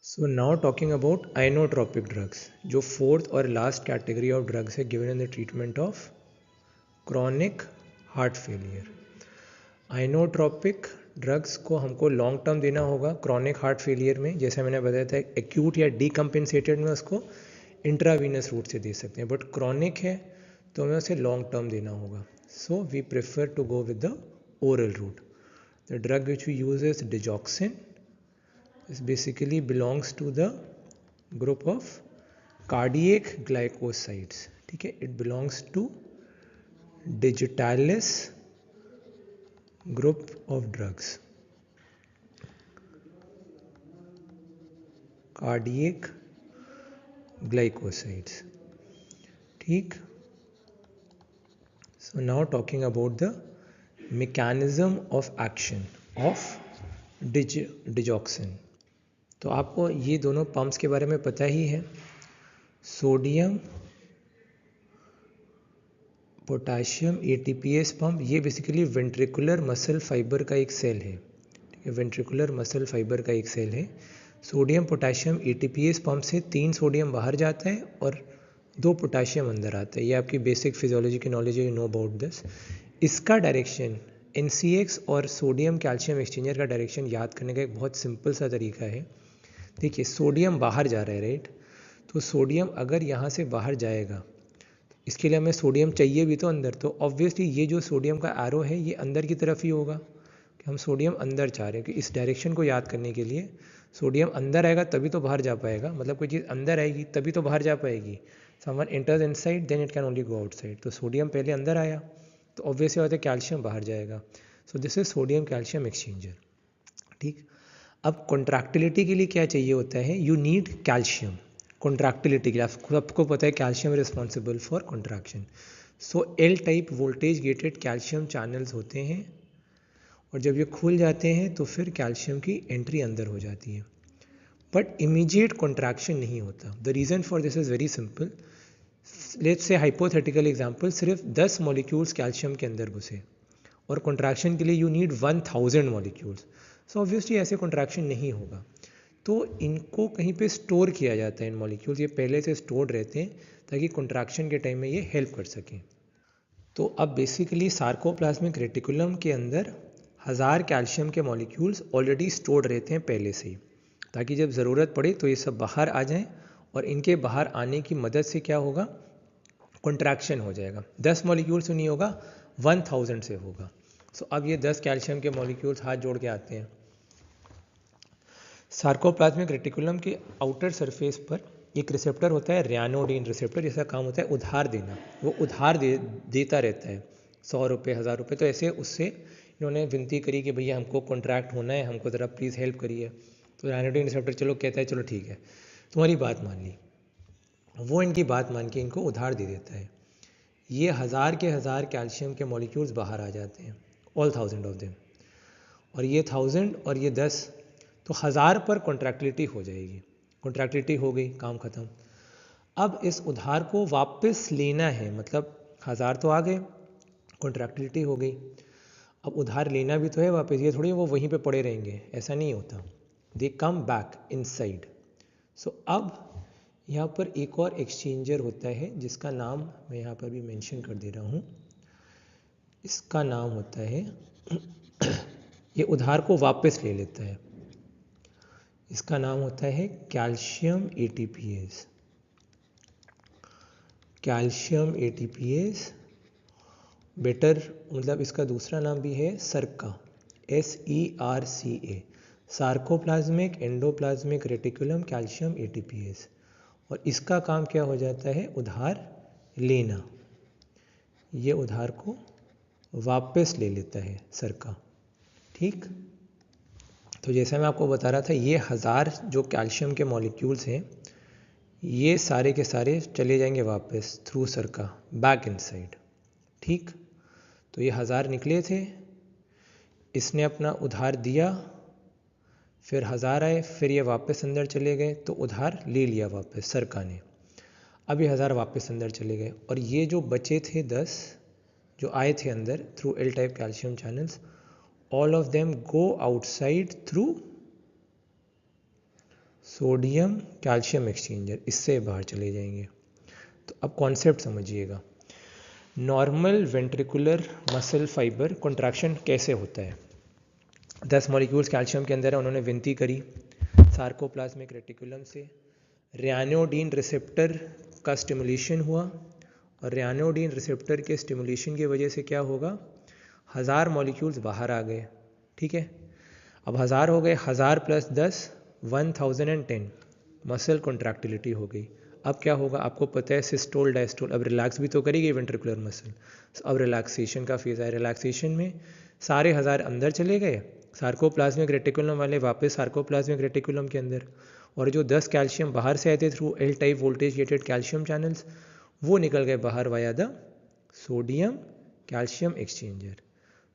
So now talking about inotropic drugs, जो fourth और last category of drugs है given in the treatment of chronic heart failure. Inotropic drugs को हमको long term देना होगा chronic heart failure में, जैसे मैंने बताया था एक्यूट या डीकम्पेंसेटेड में उसको इंट्रावीनस रूट से दे सकते हैं, बट क्रॉनिक है तो हमें उसे लॉन्ग टर्म देना होगा। So we prefer to go with the oral route. The drug which we use is digoxin. This basically belongs to the group of cardiac glycosides. ठीक है, it belongs to digitalis group of drugs. Cardiac glycosides. ठीक. So now talking about the mechanism of action of digoxin. तो आपको ये दोनों pumps के बारे में पता ही है, सोडियम पोटाशियम एटीपीएस पंप। ये बेसिकली वेंट्रिकुलर मसल फाइबर का एक सेल है, ठीक है, वेंट्रिकुलर मसल फाइबर का एक सेल है। सोडियम पोटाशियम एटीपीएस पंप से 3 सोडियम बाहर जाता है और 2 पोटाशियम अंदर आता है। ये आपकी बेसिक फिजियोलॉजी की नॉलेज है, यू नो अबाउट दिस। इसका डायरेक्शन एनसीएक्स और सोडियम कैल्शियम एक्सचेंजर का डायरेक्शन याद करने का एक बहुत सिंपल सा तरीका है। देखिए, सोडियम बाहर जा रहा है, राइट? तो सोडियम अगर यहाँ से बाहर जाएगा, इसके लिए हमें सोडियम चाहिए भी तो अंदर, तो ऑब्वियसली ये जो सोडियम का एरो है ये अंदर की तरफ ही होगा कि हम सोडियम अंदर चाह रहे हैं। कि इस डायरेक्शन को याद करने के लिए सोडियम अंदर आएगा तभी तो बाहर जा पाएगा, मतलब कोई चीज़ अंदर आएगी तभी तो बाहर जा पाएगी। Someone enters inside then it can only go outside. तो सोडियम पहले अंदर आया तो ऑब्वियसली होता है कैल्शियम बाहर जाएगा। So this is sodium calcium exchanger. ठीक, अब कॉन्ट्रैक्टिलिटी के लिए क्या चाहिए होता है? You need calcium. कॉन्ट्रैक्टिलिटी के लिए आपको पता है calcium responsible for contraction. So L type voltage gated calcium channels होते हैं और जब ये खुल जाते हैं तो फिर कैल्शियम की एंट्री अंदर हो जाती है, बट इमीडिएट कॉन्ट्रैक्शन नहीं होता। The reason for this is very simple. Let's say hypothetical example, सिर्फ 10 मॉलिक्यूल्स कैल्शियम के अंदर घुसे और कॉन्ट्रैक्शन के लिए you need 1000 molecules. So obviously ऐसे कॉन्ट्रैक्शन नहीं होगा। तो इनको कहीं पे स्टोर किया जाता है, इन मॉलिक्यूल्स ये पहले से स्टोर्ड रहते हैं ताकि कॉन्ट्रैक्शन के टाइम में ये हेल्प कर सकें। तो अब बेसिकली सार्कोप्लाज्मिक रेटिकुलम के अंदर 1000 कैल्शियम के मॉलिक्यूल्स ऑलरेडी स्टोर्ड रहते हैं पहले से ही, ताकि जब ज़रूरत पड़े तो ये सब बाहर आ जाएं और इनके बाहर आने की मदद से क्या होगा? कॉन्ट्रैक्शन हो जाएगा। 10 मॉलिक्यूल से नहीं होगा, 1000 से होगा। सो अब ये 10 कैल्शियम के मॉलिक्यूल्स हाथ जोड़ के आते हैं। सार्कोप्लाज्मिक रेटिकुलम के आउटर सरफेस पर एक रिसेप्टर होता है, रैनोडिन रिसेप्टर, जिसका काम होता है उधार देना। वो उधार देता रहता है, 100 रुपये 1000 रुपये। तो ऐसे उससे इन्होंने विनती करी कि भैया हमको कॉन्ट्रैक्ट होना है, हमको ज़रा प्लीज़ हेल्प करिए। तो रैनोडिन रिसेप्टर चलो कहता है चलो ठीक है, तुम्हारी बात मान ली। वो इनकी बात मान के इनको उधार दे देता है। ये 1000 के 1000 कैल्शियम के मॉलिक्यूल्स बाहर आ जाते हैं, ऑल 1000 ऑफ देम। और ये 1000 और ये 10, तो 1000 पर कॉन्ट्रैक्टिलिटी हो जाएगी। कॉन्ट्रैक्टिलिटी हो गई, काम ख़त्म। अब इस उधार को वापस लेना है, मतलब 1000 तो आ गए, कॉन्ट्रैक्टिलिटी हो गई, अब उधार लेना भी तो है वापस। ये थोड़ी वो वहीं पे पड़े रहेंगे, ऐसा नहीं होता। दे कम बैक इनसाइड। सो अब यहाँ पर एक और एक्सचेंजर होता है जिसका नाम मैं यहाँ पर भी मेंशन कर दे रहा हूँ। इसका नाम होता है ये उधार को वापस ले लेता है, इसका नाम होता है calcium ATPase. Calcium ATPase, better मतलब इसका दूसरा नाम भी है सरका, SERCA, sarcoplasmic endoplasmic reticulum calcium ATPase. और इसका काम क्या हो जाता है? उधार लेना। ये उधार को वापस ले लेता है सरका। ठीक, तो जैसा मैं आपको बता रहा था, ये 1000 जो कैल्शियम के मॉलिक्यूल्स हैं ये सारे के सारे चले जाएंगे वापस थ्रू सरका बैक इनसाइड। ठीक, तो ये 1000 निकले थे, इसने अपना उधार दिया, फिर 1000 आए, फिर ये वापस अंदर चले गए, तो उधार ले लिया वापस सरका ने। अब ये 1000 वापस अंदर चले गए और ये जो बचे थे 10 जो आए थे अंदर through L type calcium channels, all of them go outside through sodium calcium exchanger, इससे बाहर चले जाएंगे। तो अब कॉन्सेप्ट समझिएगा, normal ventricular muscle fibre contraction कैसे होता है। 10 मॉलिक्यूल्स कैल्शियम के अंदर है, उन्होंने विनती करी सार्कोप्लाज्मिक रेटिकुलम से, रैनोडीन रिसेप्टर का स्टिमुलेशन हुआ और रैनोडीन रिसेप्टर के स्टिमुलेशन की वजह से क्या होगा, 1000 मॉलिक्यूल्स बाहर आ गए। ठीक है, अब 1000 हो गए, 1000 + 10 1010 मसल कॉन्ट्रैक्टिलिटी हो गई। अब क्या होगा, आपको पता है सिस्टोल डायस्टोल, अब रिलैक्स भी तो करेगी वेंट्रिकुलर मसल। अब रिलैक्सेशन का फेज है, रिलैक्सेशन में सारे 1000 अंदर चले गए, सार्कोप्लाज्मिक रेटिकुलम वाले वापस सार्कोप्लाज्मिक रेटिकुलम के अंदर, और जो 10 कैल्शियम बाहर से आए थे through L type voltage gated calcium channels, वो निकल गए बाहर via the sodium calcium exchanger.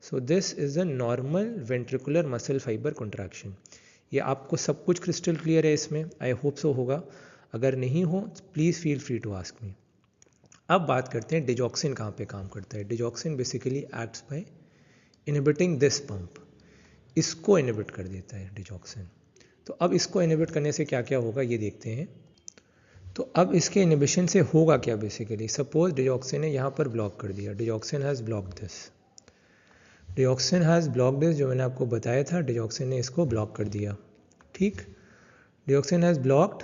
So this is the normal ventricular muscle fibre contraction. ये आपको सब कुछ क्रिस्टल क्लियर है इसमें, आई होप सो होगा, अगर नहीं हो please feel free to ask me. अब बात करते हैं डिजॉक्सिन कहाँ पे काम करता है। Digoxin basically acts by inhibiting this pump, इसको इनहिबिट कर देता है डिजॉक्सिन। तो अब इसको इनहिबिट करने से क्या क्या होगा ये देखते हैं। तो अब इसके इनहिबिशन से होगा क्या, बेसिकली सपोज डिजॉक्सिन ने यहाँ पर ब्लॉक कर दिया, digoxin has block this, digoxin has block this, जो मैंने आपको बताया था, डिजॉक्सिन ने इसको ब्लॉक कर दिया। ठीक, digoxin has blocked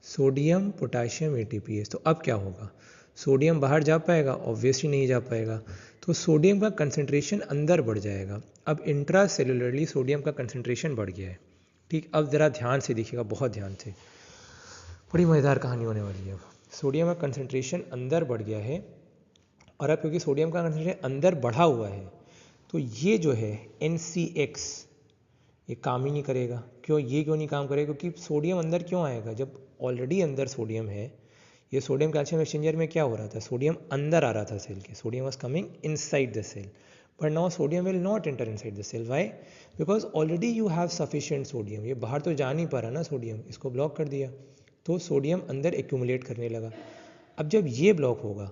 sodium potassium ATPase. तो अब क्या होगा, सोडियम बाहर जा पाएगा, ऑब्वियसली नहीं जा पाएगा, तो सोडियम का कंसंट्रेशन अंदर बढ़ जाएगा। अब इंट्रा सेलुलरली सोडियम का कंसंट्रेशन बढ़ गया है। ठीक, अब ज़रा ध्यान से देखिएगा, बहुत ध्यान से, बड़ी मज़ेदार कहानी होने वाली है। अब सोडियम का कंसंट्रेशन अंदर बढ़ गया है, और अब क्योंकि सोडियम का कंसंट्रेशन अंदर बढ़ा हुआ है, तो ये जो है NCX ये काम ही नहीं करेगा। क्यों, ये क्यों नहीं काम करेगा, क्योंकि सोडियम अंदर क्यों आएगा, जब ऑलरेडी अंदर सोडियम है। ये सोडियम कैल्शियम एक्सचेंजर में क्या हो रहा था, सोडियम अंदर आ रहा था सेल के, sodium was coming inside the cell, but now sodium will not enter inside the cell. Why, because already you have sufficient sodium, ये बाहर तो जा नहीं पा रहा ना सोडियम, इसको ब्लॉक कर दिया, तो सोडियम अंदर एक्यूमुलेट करने लगा। अब जब ये ब्लॉक होगा,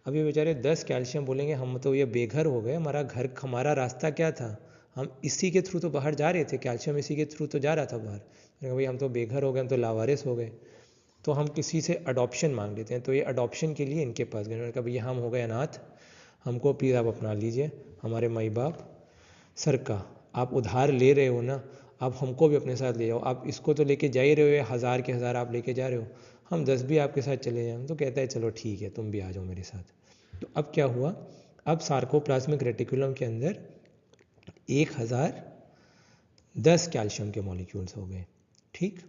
अब ये बेचारे 10 कैल्शियम बोलेंगे हम तो ये बेघर हो गए, हमारा रास्ता क्या था, हम इसी के थ्रू तो बाहर जा रहे थे, कैल्शियम इसी के थ्रू तो जा रहा था बाहर, भाई हम तो बेघर हो गए, हम तो लावारिस हो गए, तो हम किसी से अडॉप्शन मांग लेते हैं। तो ये अडॉप्शन के लिए इनके पास गए, उन्होंने कहा भैया हम हो गए अनाथ, हमको प्लीज़ आप अपना लीजिए, हमारे माई बाप सर का आप उधार ले रहे हो ना, आप हमको भी अपने साथ ले जाओ, आप इसको तो लेके जा ही रहे हो, 1000 के 1000 आप लेके जा रहे हो, हम 10 भी आपके साथ चले जाएं। तो कहता है चलो ठीक है, तुम भी आ जाओ मेरे साथ। तो अब क्या हुआ, अब सार्कोप्लाज्मिक रेटिकुलम के अंदर 1010 कैल्शियम के मॉलिक्यूल्स हो गए। ठीक,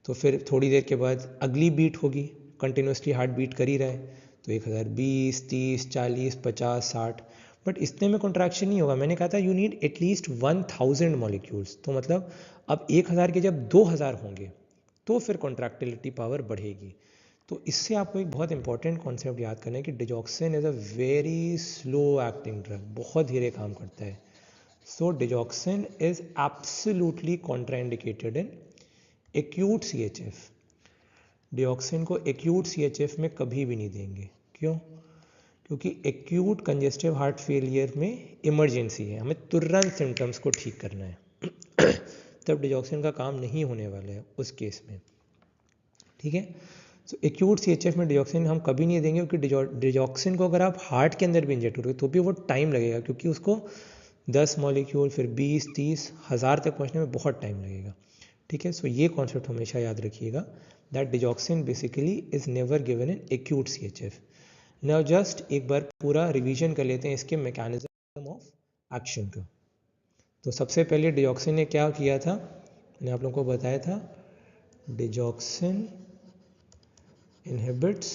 तो फिर थोड़ी देर के बाद अगली बीट होगी, कंटिन्यूसली हार्ट बीट कर ही रहा है, तो 1020, 30, 40, 50, 60, बट इतने में कॉन्ट्रैक्शन नहीं होगा। मैंने कहा था यू नीड एटलीस्ट 1000 मॉलिक्यूल्स, तो मतलब अब 1000 के जब 2000 होंगे तो फिर कॉन्ट्रैक्टिलिटी पावर बढ़ेगी। तो इससे आपको एक बहुत इंपॉर्टेंट कॉन्सेप्ट याद करना है कि digoxin is a very slow acting drug, बहुत धीरे काम करता है। So digoxin is absolutely contraindicated in acute CHF। Digoxin को एक्यूट CHF में कभी भी नहीं देंगे। क्यों, क्योंकि एक्यूट कंजेस्टिव हार्ट फेलियर में इमरजेंसी है, हमें तुरंत सिम्टम्स को ठीक करना है तब डिजॉक्सिन का काम नहीं होने वाला है उस केस में। ठीक है, सो एक्यूट CHF में डिजॉक्सिन हम कभी नहीं देंगे, क्योंकि डिजॉक्सिन को अगर आप हार्ट के अंदर भी इंजेक्ट करोगे तो भी वो टाइम लगेगा, क्योंकि उसको 10 मॉलिक्यूल फिर 20, 30, 1000 तक पहुंचने में बहुत टाइम लगेगा। ठीक है, सो ये कॉन्सेप्ट हमेशा याद रखिएगा, that digoxin basically is never given in acute CHF। Now just एक बार पूरा रिवीजन कर लेते हैं इसके मैकेनिज्म ऑफ एक्शन का। तो सबसे पहले डिजॉक्सिन ने क्या किया था, मैंने आप लोगों को बताया था, digoxin inhibits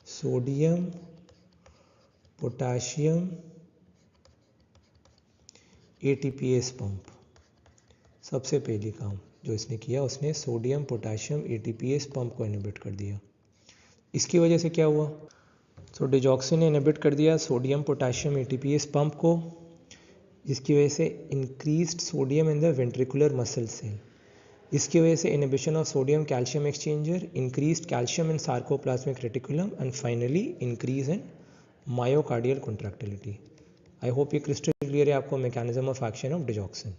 sodium potassium ATPase pump. सबसे पहली काम जो इसने किया, उसने सोडियम पोटाशियम ATPase पंप को इनहिबिट कर दिया। इसकी वजह से क्या हुआ, तो डिजॉक्सिन ने इनहिबिट कर दिया सोडियम पोटाशियम ATPase पंप को, जिसकी वजह से increased sodium in the ventricular muscle cell. इसकी वजह से inhibition of sodium calcium exchanger, increased calcium in sarcoplasmic reticulum, and finally increase in myocardial contractility. I hope ये क्रिस्टल क्लियर है आपको mechanism of action of digoxin.